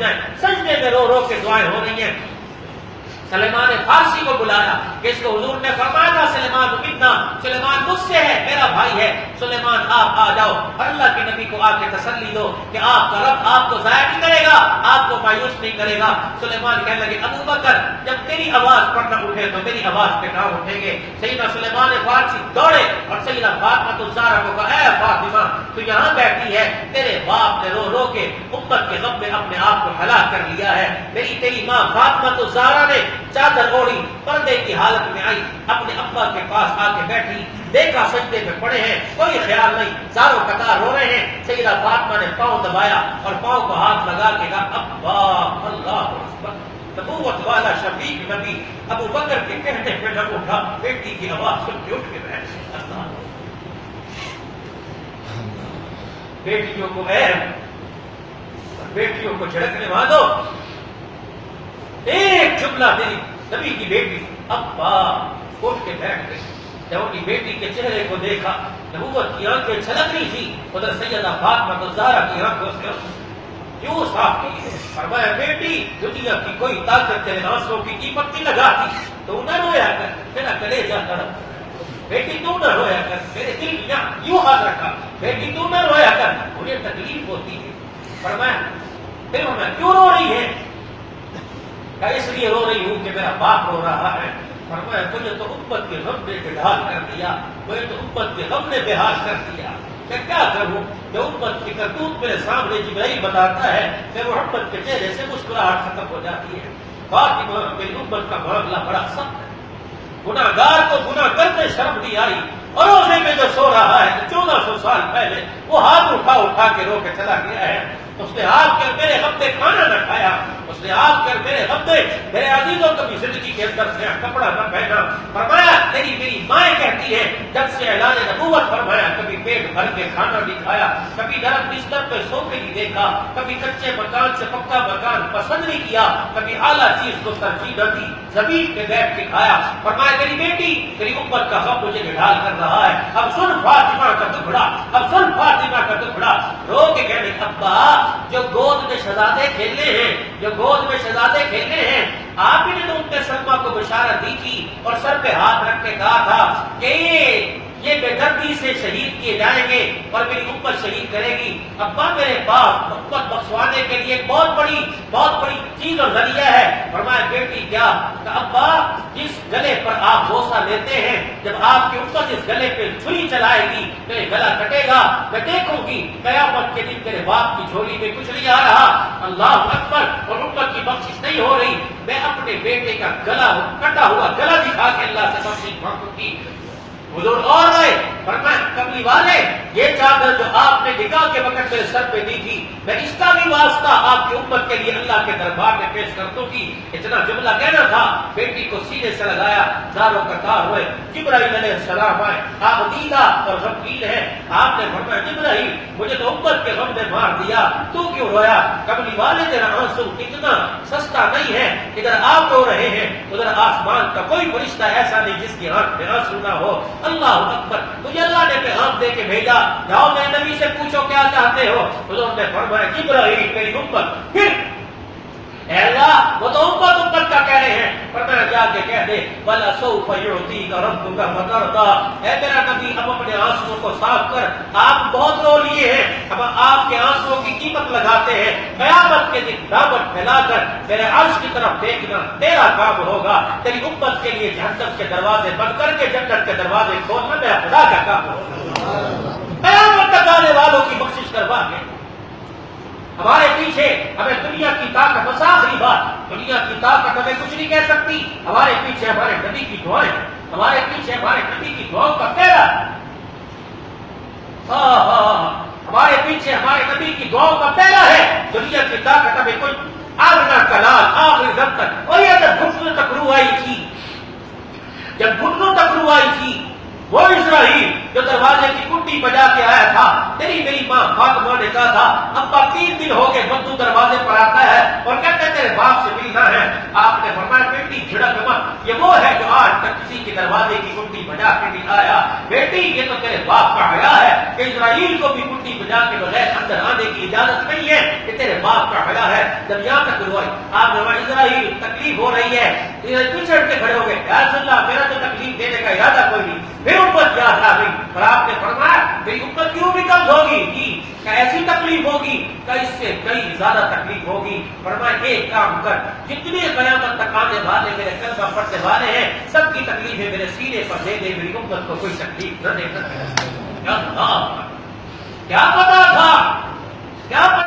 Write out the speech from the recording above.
جائیں. سجدے میں رو رو کے دعائیں ہو رہی ہیں. سلیمان فارسی کو بلایا کہ اس کو حضور نے فرمایا تھا سلیمان منا، سلیمان مجھ سے ہے، میرا بھائی ہے. سلیمان آپ آ جاؤ. اور اللہ کے نبی کو آ کے تسلی دو کہ آپ کا رب آپ کو ضائع نہیں کرے گا، آپ کو مایوس نہیں کرے گا. سلیمان کہنے لگے ابو بکر جب تیری آواز پر نہ اٹھے تو میری آواز پہ کہاں اٹھیں گے. سیدنا سلیمان فارسی دوڑے اور سیدہ فاطمہ الزہرا کو کہا اے فاطمہ تو یہاں بیٹھی ہے، تیرے باپ نے رو رو کے امت کے غم میں اپنے آپ کو ہلاک کر لیا ہے. میری تیری ماں فاطمہ الزہرا نے چادر اوڑی پردے کی حالت میں آئی، اپنے ابا کے پاس آ کے بیٹھی، دیکھا سجدے میں پڑے ہیں، کوئی خیال نہیں، زاروں قطار رو رہے ہیں. سیدہ فاطمہ نے پاؤں دبایا اور پاؤں کو ہاتھ لگا کے کہا ابا اللہ اکبر. نبوت والا شفیق نبی ابو بکر کے کہنے پہ نہ اٹھا، بیٹی کی آواز سن کے اٹھ کے بیٹھ. بیٹیوں کو بیٹیوں کو جھڑکنے والو ایک جملہ میری نبی کی بیٹی ابا اٹھ کے بیٹھ گئی. جب اپنی بیٹی کے چہرے کو دیکھا نبوت کی آنکھیں چھلک رہی تھی، ادھر سیدہ فاطمہ الزہرا کی آنکھوں سے کیوں صاف کی. فرمایا بیٹی دنیا کی کوئی طاقت تیرے آنسوں کی قیمت نہیں لگاتی، تو نہ رویا کر، میرا کلیجہ تڑپ. بیٹی تو نہ رویا کر، میرے دل میں یوں ہاتھ رکھا، بیٹی تو نہ رویا کر، مجھے تکلیف ہوتی ہے. فرمایا پھر میں کیوں رو رہی ہے؟ اس لیے رو رہی ہوں کہ میرا باپ رو رہا ہے. فرمایا مجھے تو امت کے غم نے بحال کر دیا، مجھے تو امت کے غم نے بحال کر دیا. میں کیا کروں کہ امت کی کرتوت میرے سامنے جبرائیل بتاتا ہے کہ محمد کے چہرے سے مسکراہٹ ختم ہو جاتی ہے. فاطمہ میری امت کا معاملہ بڑا سخت ہے. گناہگار کو گناہ کرتے شرم نہیں آئی، اور روزے میں جو سو رہا ہے 1400 سال پہلے وہ ہاتھ اٹھا کے رو کے چلا گیا ہے. اس نے آپ کے میرے غم میں کھانا نہ کھایا، اس نے آپ کے میرے غم میں میرے عزیزوں کو بھی زندگی کے اندر سے کپڑا نہ پہنا. فرمایا تیری میری مائیں کہتی ہے جب سے اعلان نبوت فرمایا کبھی پیٹ بھر کے کھانا نہیں کھایا، کبھی نرم بستر پہ سو کے نہیں دیکھا، کبھی کچے مکان سے پکا مکان پسند نہیں کیا، کبھی اعلیٰ چیز کو ترجیح نہ دی، زمین پہ بیٹھ کے کھایا. فرمایا میری بیٹی تیری امت کا غم مجھے نڈال کر رہا ہے. اب سن فاطمہ کا دکھڑا، اب سن فاطمہ کا دکھڑا. رو کے کہنے ابا جو گود میں شہزادے کھیلنے ہیں، جو گود میں شہزادے کھیلنے ہیں، آپ ہی نے تو ان کے سلمہ کو بشارت دی تھی اور سر پہ ہاتھ رکھ کے کہا تھا کہ یہ بے دردی سے شہید کیے جائیں گے اور میری امت شہید کرے گی. ابا میرے باپ امت بخشوانے کے لیے ایک بہت بڑی چیز اور ذریعہ ہے. فرمایا بیٹی کیا؟ کہ ابا جس گلے پر آپ بوسہ لیتے ہیں جب آپ کی امت اس گلے پہ چھری چلائے گی تو یہ گلا کٹے گا. میں دیکھوں گی قیامت کے دن تیرے باپ کی جھولی میں کچھ نہیں آ رہا. اللہ اکبر. اور امت کی بخشش نہیں ہو رہی. میں اپنے بیٹے کا گلا کٹا ہوا گلا دکھا کے اللہ سے بخشش مانگوں گی. حضور اور رہے فرمایا کملی والے یہ چادر جو آپ نے نکاح کے وقت میرے سر پہ دی تھی میں اس کا بھی واسطہ آپ کی امت کے لیے اللہ کے دربار میں پیش کر دوں گی. اتنا جملہ کہنا تھا. بیٹی کو سینے سے لگایا، زاروں قطار ہوئے. جبرائیل علیہ السلام آئے. آپ دیدہ اور غمگین ہے. آپ نے فرمایا جبرائیل مجھے تو امت کے غم نے مار دیا، تو کیوں رویا؟ کملی والے تیرا آنسو اتنا سستا نہیں ہے. ادھر آپ رو رہے ہیں، ادھر آسمان کا کوئی فرشتہ ایسا نہیں جس کی آنکھ میں آنسو نہ ہو. اللہ اکبر. مجھے اللہ نے پیغام دے کے بھیجا، جاؤ میرے نبی سے پوچھو کیا چاہتے ہو. حضور نے فرمایا جبرائیل میری امت. پھر اے اللہ وہ تو امت کا کہہ رہے ہیں، پر میں جا کے کہہ دے وَلَا سَوْفَ يُعْطِيكَ رَبُّكَ فَتَرْضَىٰ. اے میرا نبی اب اپنے آنسوؤں کو صاف کر. آپ بہت رو لیے ہیں، اب آپ کے آنسوؤں کی قیمت لگاتے ہیں. قیامت کے دن دعوت پھیلا کر میرے عرش کی طرف دیکھنا تیرا کام ہوگا. تیری امت کے لیے جہنم کے دروازے بند کر کے جنت کے دروازے کھولنا میرا خدا کا کام ہوگا. قیامت تک آنے والوں کی بخشش کروا کے ہمارے پیچھے ہمیں دنیا کی طاقت، بس آخری بات، دنیا کی طاقت ہمیں کچھ نہیں کہہ سکتی. ہمارے پیچھے ہمارے نبی کی دعائیں، ہمارے پیچھے ہمارے نبی کی دعاؤں کا پہلا. ہمارے پیچھے ہمارے نبی کی دعاؤں کا پہلا ہے. دنیا کی طاقت ہمیں کچھ آدھا کلال آخری دم تک. اور یہ جب گھٹنوں تک روح آئی تھی، جب گھٹنوں تک روح آئی تھی، وہ اسرائیل جو دروازے کی کنڈی بجا کے آیا تھا، تیری میری ماں فاطمہ نے کہا تھا ابا 3 دن ہو گئے بدو دروازے پر آتا ہے اور کہتے تیرے باپ سے ملنا ہے. آپ نے فرمایا بیٹی جھڑک مت، یہ وہ ہے جو آج تک کسی کے دروازے کی کنڈی بجا کے نہیں آیا. بیٹی یہ تو تیرے باپ کا حیا ہے کہ اسرائیل کو بھی کنڈی بجا کے بغیر اندر آنے کی اجازت نہیں ہے. یہ تیرے باپ کا حیا ہے. جب یہاں تک ہوئی آپ نے اسرائیل تکلیف ہو رہی ہے, پچھڑ کے کھڑے ہو گئے, یا رسول اللہ میرا تو تکلیف دینے کا ارادہ کوئی نہیں. پھر امت یاد آ گئی اور آپ نے فرمایا میری امت کیوں بھی قبض ہوگی کہ ایسی تکلیف ہوگی کہ اس سے کئی زیادہ تکلیف ہوگی. فرمایا ایک کام کر, جتنے قیامت تک آنے والے میرے کلمہ پڑھنے والے ہیں سب کی تکلیفیں میرے سینے پر دے دے, میری امت کو کوئی تکلیف نہ دے. کیا پتا تھا, کیا